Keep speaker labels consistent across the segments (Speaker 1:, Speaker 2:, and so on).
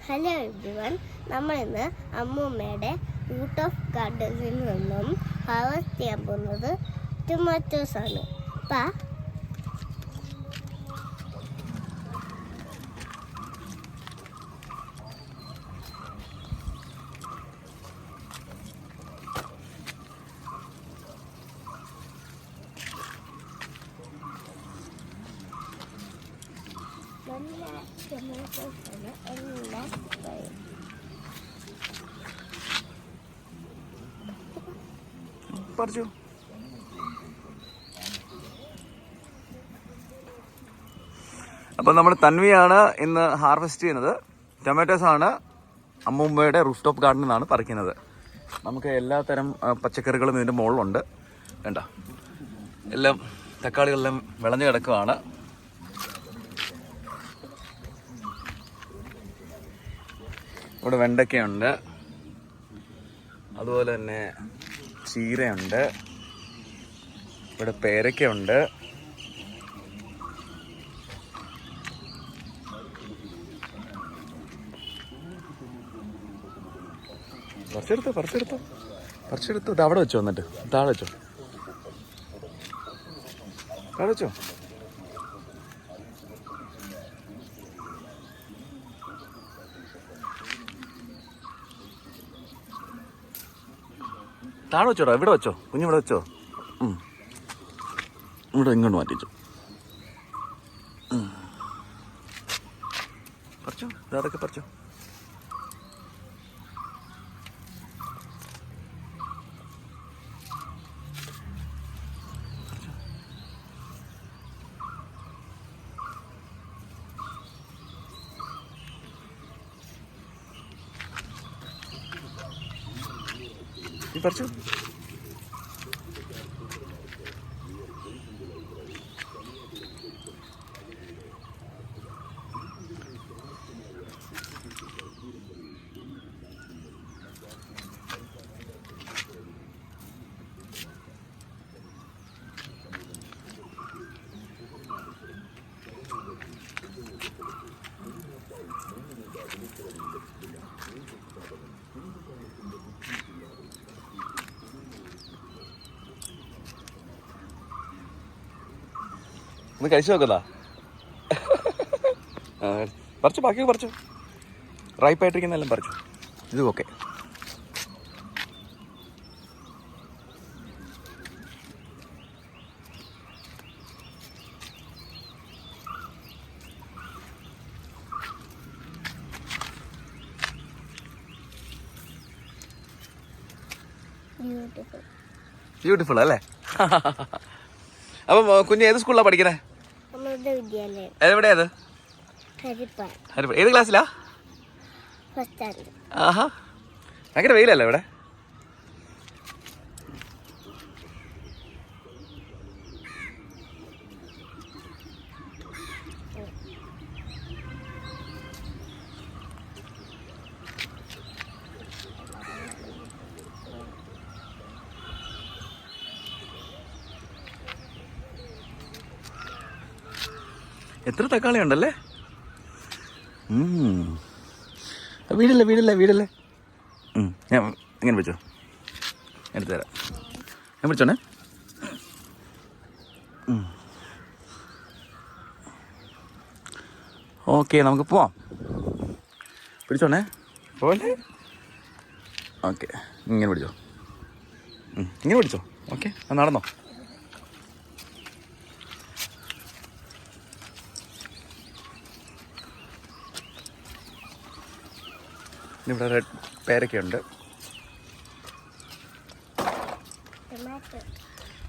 Speaker 1: Hello everyone, നമ്മളിന്ന് അമ്മൂമ്മയുടെ root of ഗാർഡനിൽ നിന്നും ഹാർവെസ്റ്റ് ചെയ്യാൻ പോകുന്നത് ടൊമാറ്റോസ് ആണ്. നല്ല ടൊമാറ്റോസാണ് എല്ലാം
Speaker 2: പറിച്ചു. അപ്പോൾ നമ്മൾ തൻവിയാണ് ഇന്ന് ഹാർവെസ്റ്റ് ചെയ്യുന്നത്. ടൊമാറ്റോസ് ആണ് അമ്മൂമ്മയുടെ റൂഫ് ടോപ്പ് ഗാർഡനിൽ നിന്നാണ് പറിക്കുന്നത്. നമുക്ക് എല്ലാ തരം പച്ചക്കറികളും ഇതിൻ്റെ മുകളിലുണ്ട്. വേണ്ട എല്ലാം തക്കാളികളെല്ലാം വിളഞ്ഞു കിടക്കുകയാണ്. ഇവിടെ വെണ്ടയ്ക്കയുണ്ട്, അതുപോലെ തന്നെ ചീരയുണ്ട്, ഇവിടെ പേരയ്ക്കയുണ്ട്, പറിച്ചെടുത്തു. ഇത് അവിടെ വെച്ചോ, എന്നിട്ട് താഴെ വെച്ചോ. താഴെ വെച്ചോടാ, ഇവിടെ വെച്ചോ, കുഞ്ഞിവിടെ വെച്ചോ. ഇവിടെ ഇങ്ങോട്ട് മാറ്റിച്ചോ. പറിച്ചോ, അതൊക്കെ പറിച്ചോ. പറിച്ചു. ഒന്ന് കഴിച്ചു നോക്കുന്നതാ. പറിച്ചു, ബാക്കിയൊക്കെ പറിച്ചു. റൈപ്പായിട്ടിരിക്കുന്നതെല്ലാം പറിച്ചു. ഇത് ഓക്കെ. ബ്യൂട്ടിഫുൾ അല്ലേ? അപ്പം കുഞ്ഞ് ഏത് സ്കൂളിലാണ് പഠിക്കണേ? എവിടെയത്? ഏത് ക്ലാസ്സിലാ? ആഹാ, ഭയങ്കര വെയിലല്ലേ ഇവിടെ? എത്ര തക്കാളി ഉണ്ടല്ലേ? വീടല്ലേ. ഞാൻ ഇങ്ങനെ വെച്ചോ, എടുത്തു തരാം. ഞാൻ പിടിച്ചോണേ. ഓക്കെ, നമുക്ക് പോവാം. പിടിച്ചോണേ, പോലെ. ഓക്കെ, ഇങ്ങനെ പിടിച്ചോ. ഓക്കെ, നടന്നോ. ഇവിടെ റെഡ് പേരയ്ക്കുണ്ട്.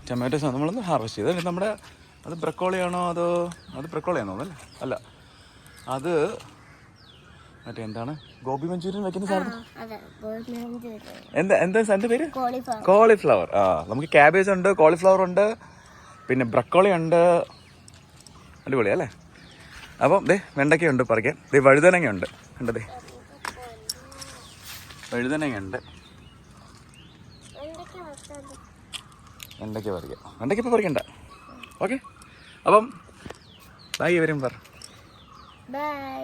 Speaker 2: ടൊമാറ്റോസ് നമ്മളൊന്ന് ഹാർവെസ്റ്റ് ചെയ്ത്. നമ്മുടെ അത് ബ്രക്കോളിയാണോ അതോ അത് ബ്രക്കോളിയാണോ? അല്ല, അത് മറ്റേ എന്താണ് ഗോബി മഞ്ചൂരിയൻ വെക്കുന്ന സാധനം. എന്താ എൻ്റെ പേര്? കോളിഫ്ലവർ. നമുക്ക് ക്യാബേജ് ഉണ്ട്, കോളിഫ്ലവർ ഉണ്ട്, പിന്നെ ബ്രക്കോളി ഉണ്ട്. അടിപൊളിയാ അല്ലേ? അപ്പം വെണ്ടയ്ക്കയുണ്ട് പറിക്കാൻ. വഴുതനങ്ങയുണ്ട്. കണ്ടതേ, വഴുതനങ്ങയുണ്ട്. വെണ്ടയ്ക്ക പറിക്കാം. വെണ്ടയ്ക്ക ഇപ്പോൾ പറിക്കണ്ട. ഓക്കെ, അപ്പം ബൈ. ഇവരും പറ
Speaker 1: ബൈ.